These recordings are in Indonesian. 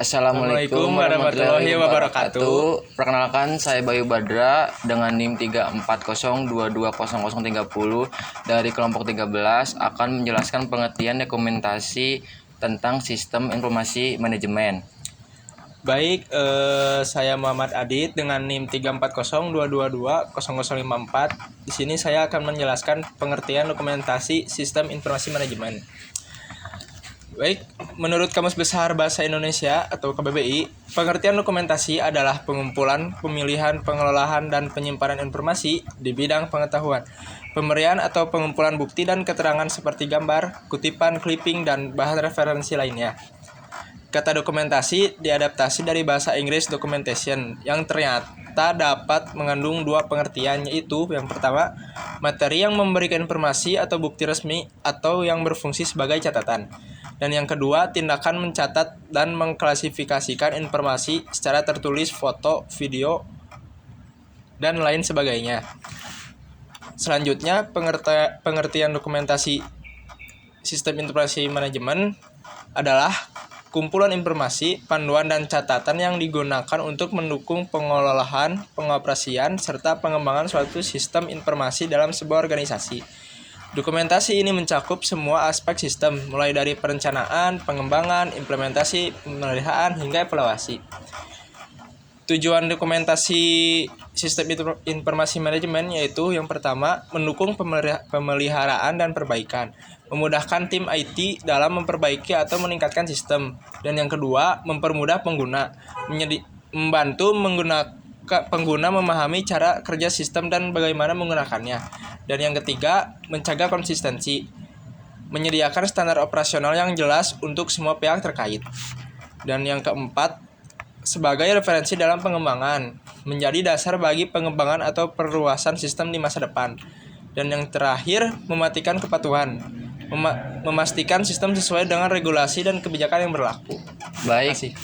Assalamualaikum warahmatullahi wabarakatuh. Perkenalkan, saya Bayu Badra dengan NIM 340220030 dari kelompok 13 akan menjelaskan pengertian dokumentasi tentang sistem informasi manajemen. Baik, saya Muhammad Adit dengan NIM 34022200054. Di sini saya akan menjelaskan pengertian dokumentasi sistem informasi manajemen. Baik, menurut Kamus Besar Bahasa Indonesia atau KBBI, pengertian dokumentasi adalah pengumpulan, pemilihan, pengelolaan, dan penyimpanan informasi di bidang pengetahuan, pemberian atau pengumpulan bukti dan keterangan seperti gambar, kutipan, clipping, dan bahan referensi lainnya. Kata dokumentasi diadaptasi dari bahasa Inggris documentation yang ternyata dapat mengandung dua pengertian, yaitu yang pertama, materi yang memberikan informasi atau bukti resmi atau yang berfungsi sebagai catatan. Dan yang kedua, tindakan mencatat dan mengklasifikasikan informasi secara tertulis, foto, video, dan lain sebagainya. Selanjutnya, pengertian dokumentasi sistem informasi manajemen adalah kumpulan informasi, panduan, dan catatan yang digunakan untuk mendukung pengelolaan, pengoperasian, serta pengembangan suatu sistem informasi dalam sebuah organisasi. Dokumentasi ini mencakup semua aspek sistem, mulai dari perencanaan, pengembangan, implementasi, pemeliharaan, hingga evaluasi. Tujuan dokumentasi sistem informasi manajemen yaitu yang pertama, mendukung pemeliharaan dan perbaikan, memudahkan tim IT dalam memperbaiki atau meningkatkan sistem, dan yang kedua, mempermudah pengguna, membantu pengguna memahami cara kerja sistem dan bagaimana menggunakannya. Dan yang ketiga, mencegah konsistensi, menyediakan standar operasional yang jelas untuk semua pihak terkait. Dan yang keempat, sebagai referensi dalam pengembangan, menjadi dasar bagi pengembangan atau perluasan sistem di masa depan. Dan yang terakhir, mematikan kepatuhan, memastikan sistem sesuai dengan regulasi dan kebijakan yang berlaku. Baik,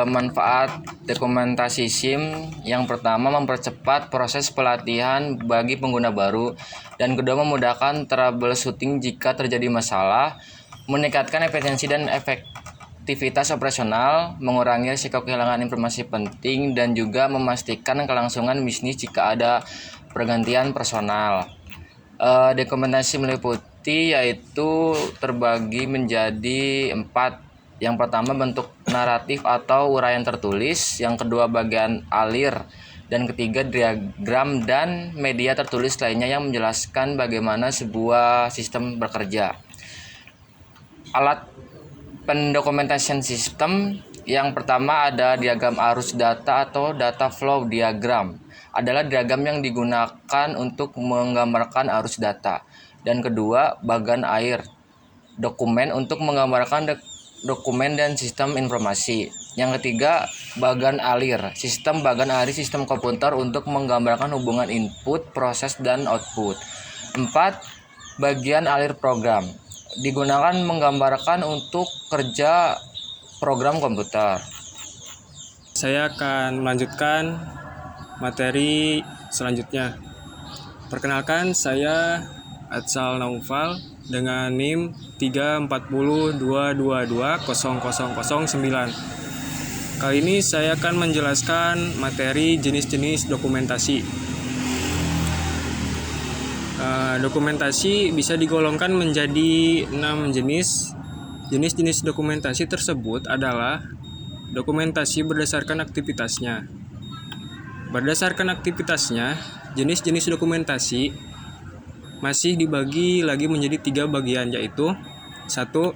manfaat dokumentasi SIM yang pertama, mempercepat proses pelatihan bagi pengguna baru, dan kedua, memudahkan troubleshooting jika terjadi masalah, meningkatkan efisiensi dan efektivitas operasional, mengurangi risiko kehilangan informasi penting, dan juga memastikan kelangsungan bisnis jika ada pergantian personal. Dokumentasi meliputi yaitu terbagi menjadi 4. Yang pertama, bentuk naratif atau uraian tertulis. Yang kedua, bagian alir. Dan ketiga, diagram dan media tertulis lainnya yang menjelaskan bagaimana sebuah sistem bekerja. Alat pendokumentasian sistem yang pertama ada diagram arus data atau data flow diagram. Adalah diagram yang digunakan untuk menggambarkan arus data. Dan kedua, bagan air dokumen untuk menggambarkan dokumen dan sistem informasi. Yang ketiga, bagan alir sistem komputer untuk menggambarkan hubungan input, proses, dan output. 4. Bagian alir program digunakan menggambarkan untuk kerja program komputer. Saya akan melanjutkan materi selanjutnya. Perkenalkan, saya Atsal Naufal dengan NIM 34022200009. Kali ini saya akan menjelaskan materi jenis-jenis dokumentasi. Dokumentasi bisa digolongkan menjadi 6 jenis. Jenis-jenis dokumentasi tersebut adalah dokumentasi berdasarkan aktivitasnya. Berdasarkan aktivitasnya, jenis-jenis dokumentasi masih dibagi lagi menjadi 3 bagian, yaitu 1.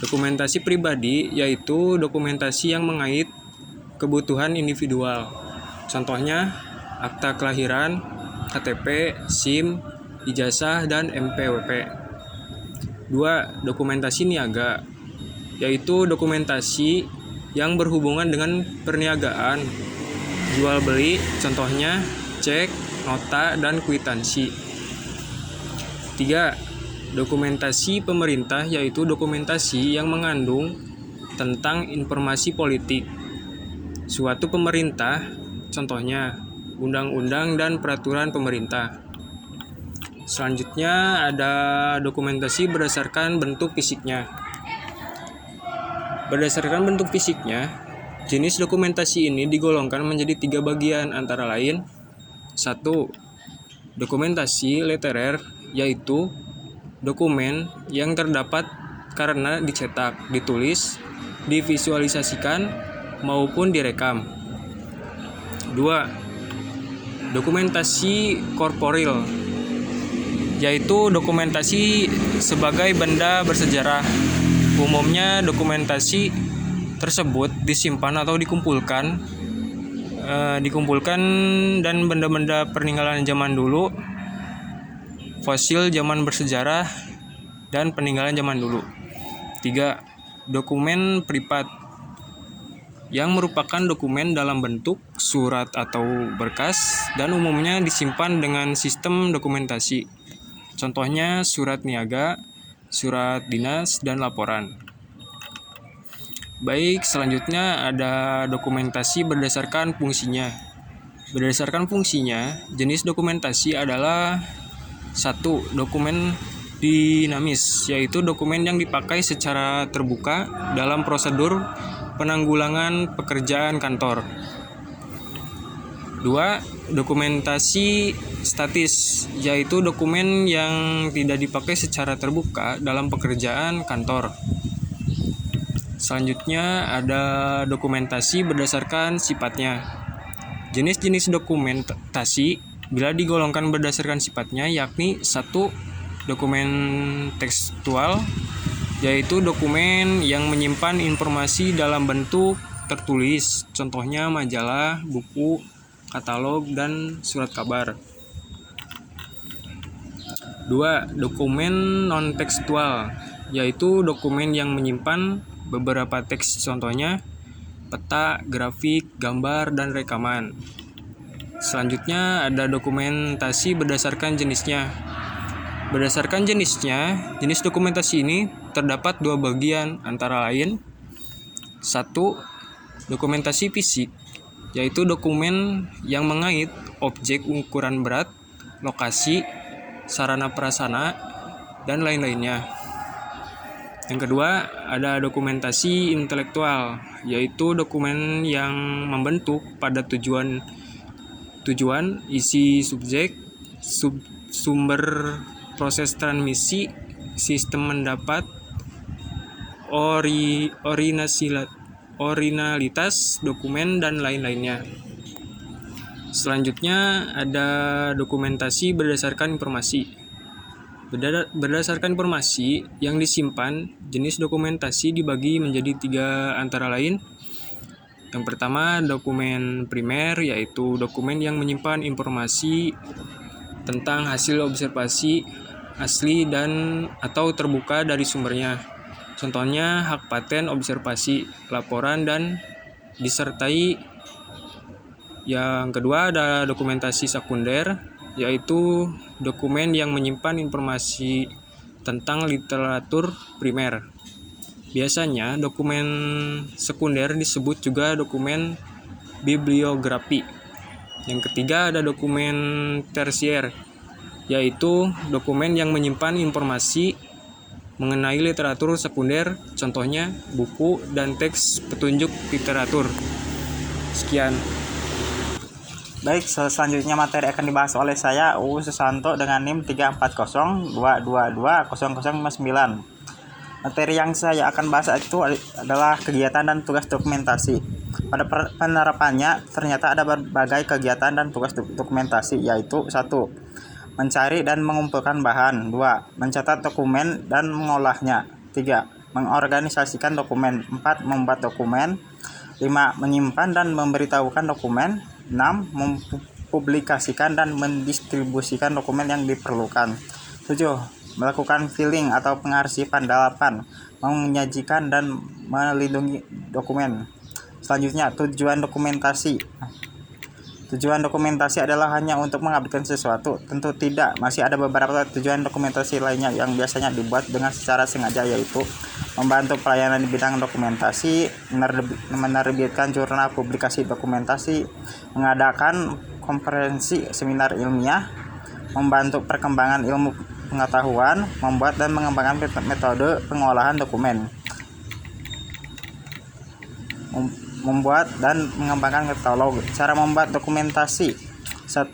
Dokumentasi pribadi, yaitu dokumentasi yang mengait kebutuhan individual. Contohnya, akta kelahiran, KTP, SIM, ijazah, dan NPWP. 2. Dokumentasi niaga, yaitu dokumentasi yang berhubungan dengan perniagaan, jual beli, contohnya cek, nota, dan kwitansi. 3. Dokumentasi pemerintah, yaitu dokumentasi yang mengandung tentang informasi politik suatu pemerintah, contohnya undang-undang dan peraturan pemerintah. Selanjutnya ada dokumentasi berdasarkan bentuk fisiknya. Berdasarkan bentuk fisiknya, jenis dokumentasi ini digolongkan menjadi 3 bagian antara lain 1. Dokumentasi literer, yaitu dokumen yang terdapat karena dicetak, ditulis, divisualisasikan, maupun direkam. 2. Dokumentasi korporil, yaitu dokumentasi sebagai benda bersejarah. Umumnya dokumentasi tersebut disimpan atau dikumpulkan dan benda-benda peninggalan zaman dulu, fosil zaman bersejarah, dan peninggalan zaman dulu. 3. Dokumen privat, yang merupakan dokumen dalam bentuk surat atau berkas dan umumnya disimpan dengan sistem dokumentasi. Contohnya surat niaga, surat dinas, dan laporan. Baik, selanjutnya ada dokumentasi berdasarkan fungsinya. Berdasarkan fungsinya, jenis dokumentasi adalah 1. Dokumen dinamis, yaitu dokumen yang dipakai secara terbuka dalam prosedur penanggulangan pekerjaan kantor. 2. Dokumentasi statis, yaitu dokumen yang tidak dipakai secara terbuka dalam pekerjaan kantor. Selanjutnya ada dokumentasi berdasarkan sifatnya. Jenis-jenis dokumentasi bila digolongkan berdasarkan sifatnya yakni 1. Dokumen tekstual, yaitu dokumen yang menyimpan informasi dalam bentuk tertulis, contohnya majalah, buku, katalog, dan surat kabar. 2. Dokumen non-tekstual, yaitu dokumen yang menyimpan beberapa teks, contohnya peta, grafik, gambar, dan rekaman. Selanjutnya ada dokumentasi berdasarkan jenisnya. Berdasarkan jenisnya, jenis dokumentasi ini terdapat 2 bagian antara lain 1. Dokumentasi fisik, yaitu dokumen yang mengait objek ukuran berat, lokasi, sarana prasarana, dan lain-lainnya. Yang kedua, ada dokumentasi intelektual, yaitu dokumen yang membentuk pada tujuan, isi subjek, sumber, proses transmisi, sistem mendapat, originalitas dokumen, dan lain-lainnya. Selanjutnya ada dokumentasi berdasarkan informasi. Berdasarkan informasi yang disimpan, jenis dokumentasi dibagi menjadi 3 antara lain. Yang pertama, dokumen primer, yaitu dokumen yang menyimpan informasi tentang hasil observasi asli dan atau terbuka dari sumbernya. Contohnya hak paten, observasi, laporan, dan disertai. Yang kedua ada dokumentasi sekunder, yaitu dokumen yang menyimpan informasi tentang literatur primer. Biasanya dokumen sekunder disebut juga dokumen bibliografi. Yang ketiga ada dokumen tersier, yaitu dokumen yang menyimpan informasi mengenai literatur sekunder, contohnya buku dan teks petunjuk literatur. Sekian. Baik, selanjutnya materi akan dibahas oleh saya, UU Susanto, dengan NIM 34022220059. Materi yang saya akan bahas itu adalah kegiatan dan tugas dokumentasi. Pada penerapannya, ternyata ada berbagai kegiatan dan tugas dokumentasi, yaitu 1. Mencari dan mengumpulkan bahan. 2. Mencatat dokumen dan mengolahnya. 3. Mengorganisasikan dokumen. 4. Membuat dokumen. 5. Menyimpan dan memberitahukan dokumen. 6. Mempublikasikan dan mendistribusikan dokumen yang diperlukan. 7. Melakukan filing atau pengarsipan. 8. Menyajikan dan melindungi dokumen. Selanjutnya, tujuan dokumentasi. Tujuan dokumentasi adalah hanya untuk mengabdikan sesuatu? Tentu tidak. Masih ada beberapa tujuan dokumentasi lainnya yang biasanya dibuat dengan secara sengaja, yaitu membantu pelayanan di bidang dokumentasi, menerbitkan jurnal publikasi dokumentasi, mengadakan konferensi seminar ilmiah, membantu perkembangan ilmu pengetahuan, membuat dan mengembangkan metode pengolahan dokumen. Membuat dan mengembangkan katalog. Cara membuat dokumentasi. 1.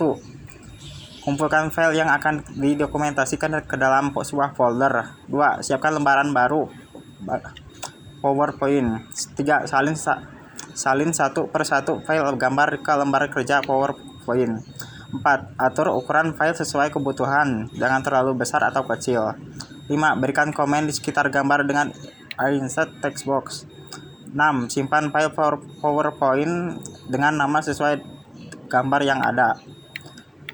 Kumpulkan file yang akan didokumentasikan ke dalam sebuah folder. 2. Siapkan lembaran baru PowerPoint. 3. Salin satu per satu file gambar ke lembar kerja PowerPoint. 4. Atur ukuran file sesuai kebutuhan, jangan terlalu besar atau kecil. 5. Berikan komen di sekitar gambar dengan insert text box. 6. Simpan file PowerPoint dengan nama sesuai gambar yang ada.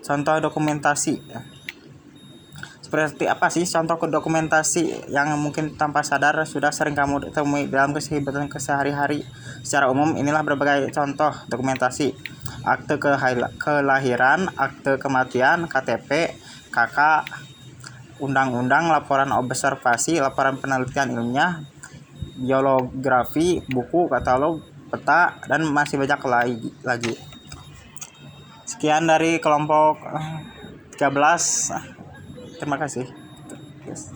Contoh dokumentasi. Seperti apa sih contoh dokumentasi yang mungkin tanpa sadar sudah sering kamu temui dalam kehidupan sehari-hari? Secara umum, inilah berbagai contoh dokumentasi. Akte kelahiran, akte kematian, KTP, KK, undang-undang, laporan observasi, laporan penelitian ilmiah, bibliografi, buku, katalog, peta, dan masih banyak lagi. Sekian dari kelompok 13. Terima kasih. Yes.